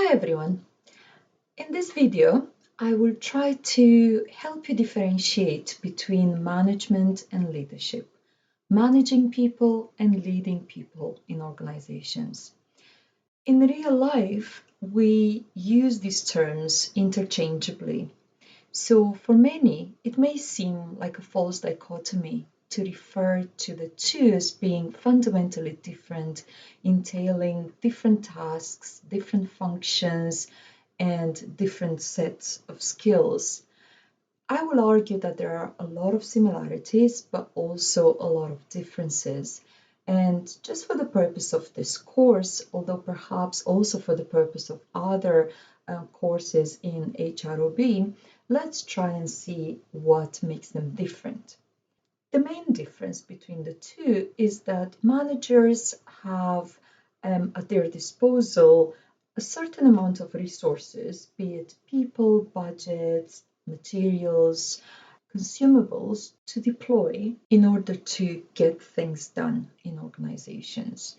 Hi everyone. In this video, I will try to help you differentiate between management and leadership, managing people and leading people in organizations. In real life, we use these terms interchangeably. So for many, it may seem like a false dichotomy to refer to the two as being fundamentally different, entailing different tasks, different functions, and different sets of skills. I will argue that there are a lot of similarities, but also a lot of differences. And just for the purpose of this course, although perhaps also for the purpose of other courses in HROB, let's try and see what makes them different. The main difference between the two is that managers have at their disposal a certain amount of resources, be it people, budgets, materials, consumables to deploy in order to get things done in organizations.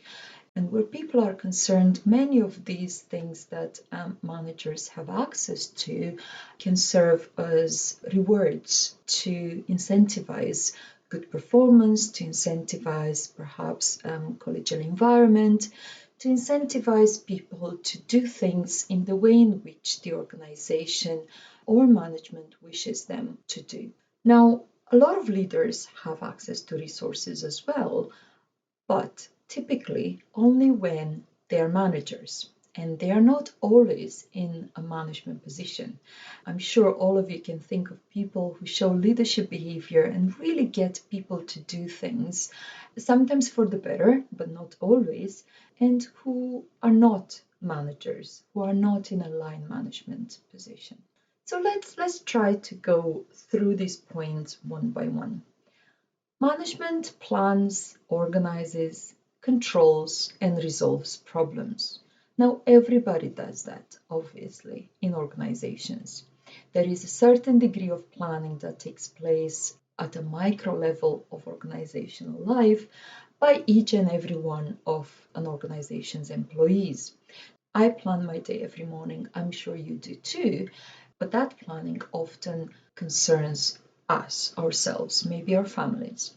And where people are concerned, many of these things that managers have access to can serve as rewards to incentivize good performance, to incentivize perhaps collegial environment, to incentivize people to do things in the way in which the organization or management wishes them to do. Now, a lot of leaders have access to resources as well, but typically only when they are managers, and they are not always in a management position. I'm sure all of you can think of people who show leadership behavior and really get people to do things, sometimes for the better, but not always, and who are not managers, who are not in a line management position. So let's try to go through these points one by one. Management plans, organizes, controls, and resolves problems. Now, everybody does that, obviously, in organizations. There is a certain degree of planning that takes place at a micro level of organizational life by each and every one of an organization's employees. I plan my day every morning. I'm sure you do too. But that planning often concerns us, ourselves, maybe our families.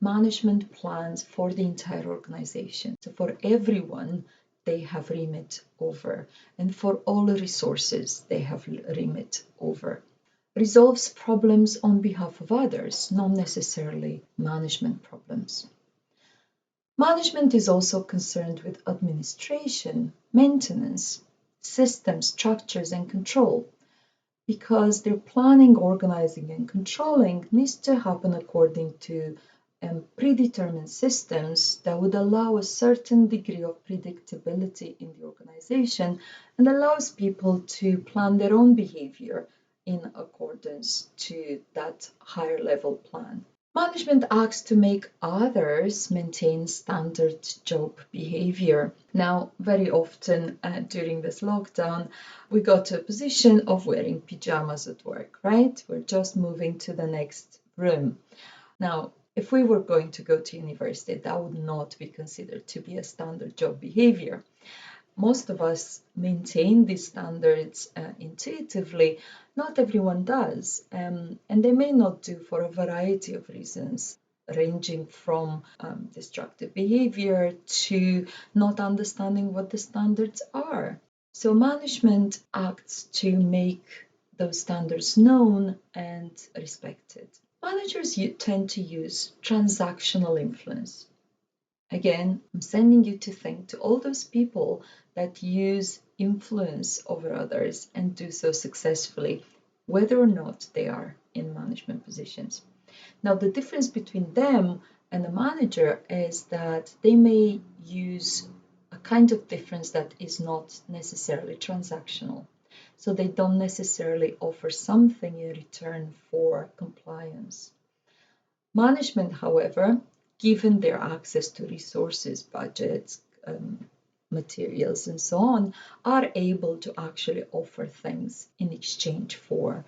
Management plans for the entire organization. So for everyone, they have remit over. And for all the resources, they have remit over. Resolves problems on behalf of others, not necessarily management problems. Management is also concerned with administration, maintenance, system structures, and control, because their planning, organizing, and controlling needs to happen according to predetermined systems that would allow a certain degree of predictability in the organization and allows people to plan their own behavior in accordance to that higher level plan. Management acts to make others maintain standard job behavior. Now, very often during this lockdown, we got to a position of wearing pajamas at work, right? We're just moving to the next room. Now, if we were going to go to university, that would not be considered to be a standard job behavior. Most of us maintain these standards intuitively. Not everyone does, and they may not do for a variety of reasons, ranging from destructive behavior to not understanding what the standards are. So management acts to make those standards known and respected. Managers tend to use transactional influence. Again, I'm sending you to think to all those people that use influence over others and do so successfully, whether or not they are in management positions. Now, the difference between them and a manager is that they may use a kind of difference that is not necessarily transactional. So they don't necessarily offer something in return for compliance. Management, however, given their access to resources, budgets, materials, and so on, are able to actually offer things in exchange for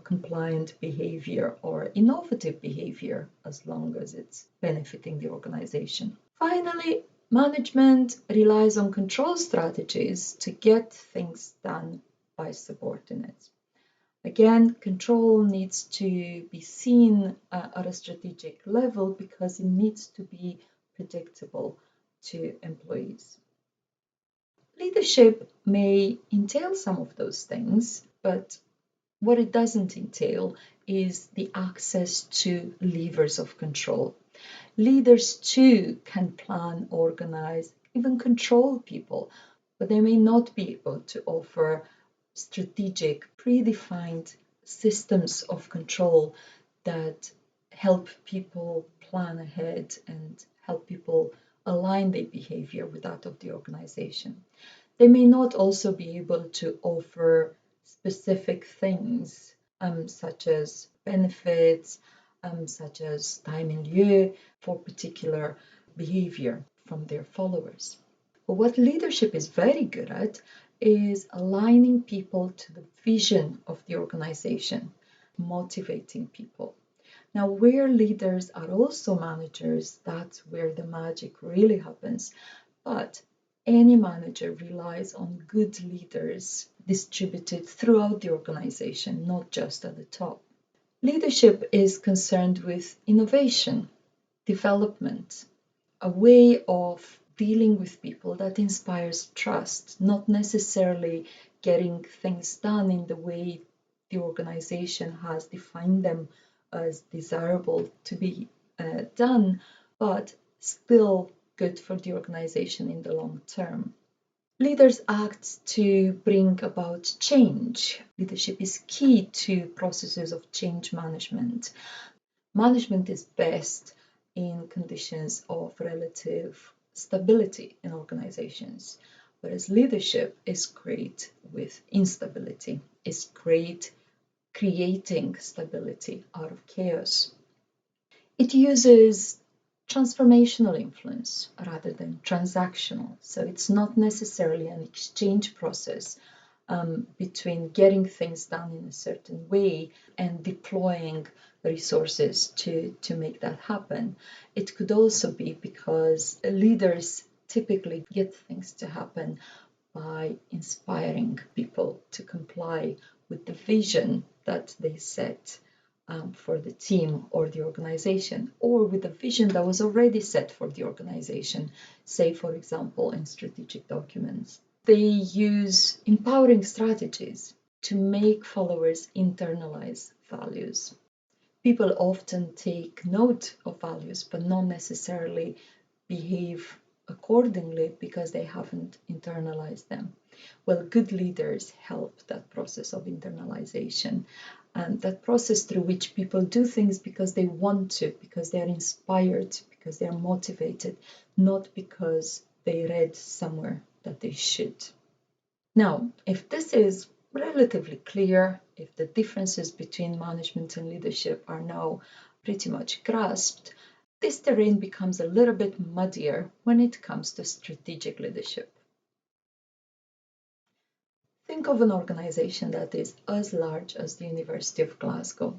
compliant behavior or innovative behavior, as long as it's benefiting the organization. Finally, Management relies on control strategies to get things done by subordinates. Again, control needs to be seen at a strategic level because it needs to be predictable to employees. Leadership may entail some of those things, but what it doesn't entail is the access to levers of control. Leaders too can plan, organize, even control people, but they may not be able to offer strategic, predefined systems of control that help people plan ahead and help people align their behavior with that of the organization. They may not also be able to offer specific things, such as benefits, such as time and lieu for particular behavior from their followers. But what leadership is very good at is aligning people to the vision of the organization, motivating people. Now, where leaders are also managers, that's where the magic really happens. But any manager relies on good leaders distributed throughout the organization, not just at the top. Leadership is concerned with innovation, development, a way of dealing with people that inspires trust, not necessarily getting things done in the way the organization has defined them as desirable to be done, but still good for the organization in the long term. Leaders act to bring about change. Leadership is key to processes of change management. Management is best in conditions of relative stability in organizations, whereas leadership is great with instability, is great creating stability out of chaos. It uses transformational influence rather than transactional. So it's not necessarily an exchange process between getting things done in a certain way and deploying resources to make that happen. It could also be because leaders typically get things to happen by inspiring people to comply with the vision that they set for the team or the organization, or with a vision that was already set for the organization, say, for example, in strategic documents. They use empowering strategies to make followers internalize values. People often take note of values, but not necessarily behave accordingly because they haven't internalized them. Well, good leaders help that process of internalization, and that process through which people do things because they want to, because they are inspired, because they are motivated, not because they read somewhere that they should. Now, if this is relatively clear, if the differences between management and leadership are now pretty much grasped, this terrain becomes a little bit muddier when it comes to strategic leadership. Think of an organization that is as large as the University of Glasgow.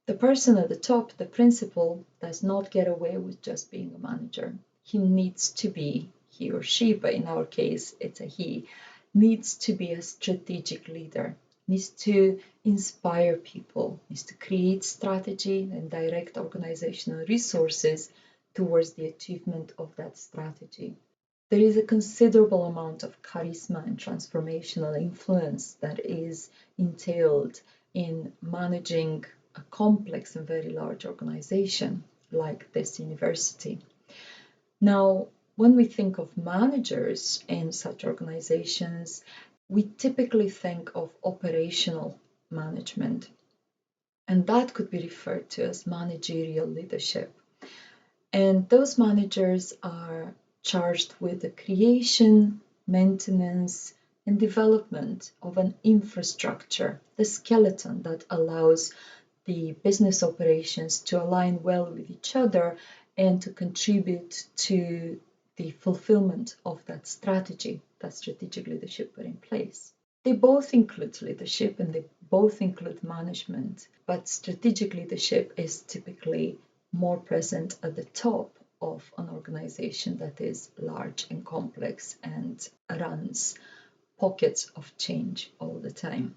The person at the top, the principal, does not get away with just being a manager. He needs to be, he or she, but in our case it's a he, needs to be a strategic leader, needs to inspire people, needs to create strategy and direct organizational resources towards the achievement of that strategy. There is a considerable amount of charisma and transformational influence that is entailed in managing a complex and very large organization like this university. Now, when we think of managers in such organizations, we typically think of operational management, and that could be referred to as managerial leadership. And those managers are charged with the creation, maintenance, and development of an infrastructure, the skeleton that allows the business operations to align well with each other and to contribute to the fulfillment of that strategy, that strategic leadership put in place. They both include leadership and they both include management, but strategic leadership is typically more present at the top of an organization that is large and complex and runs pockets of change all the time.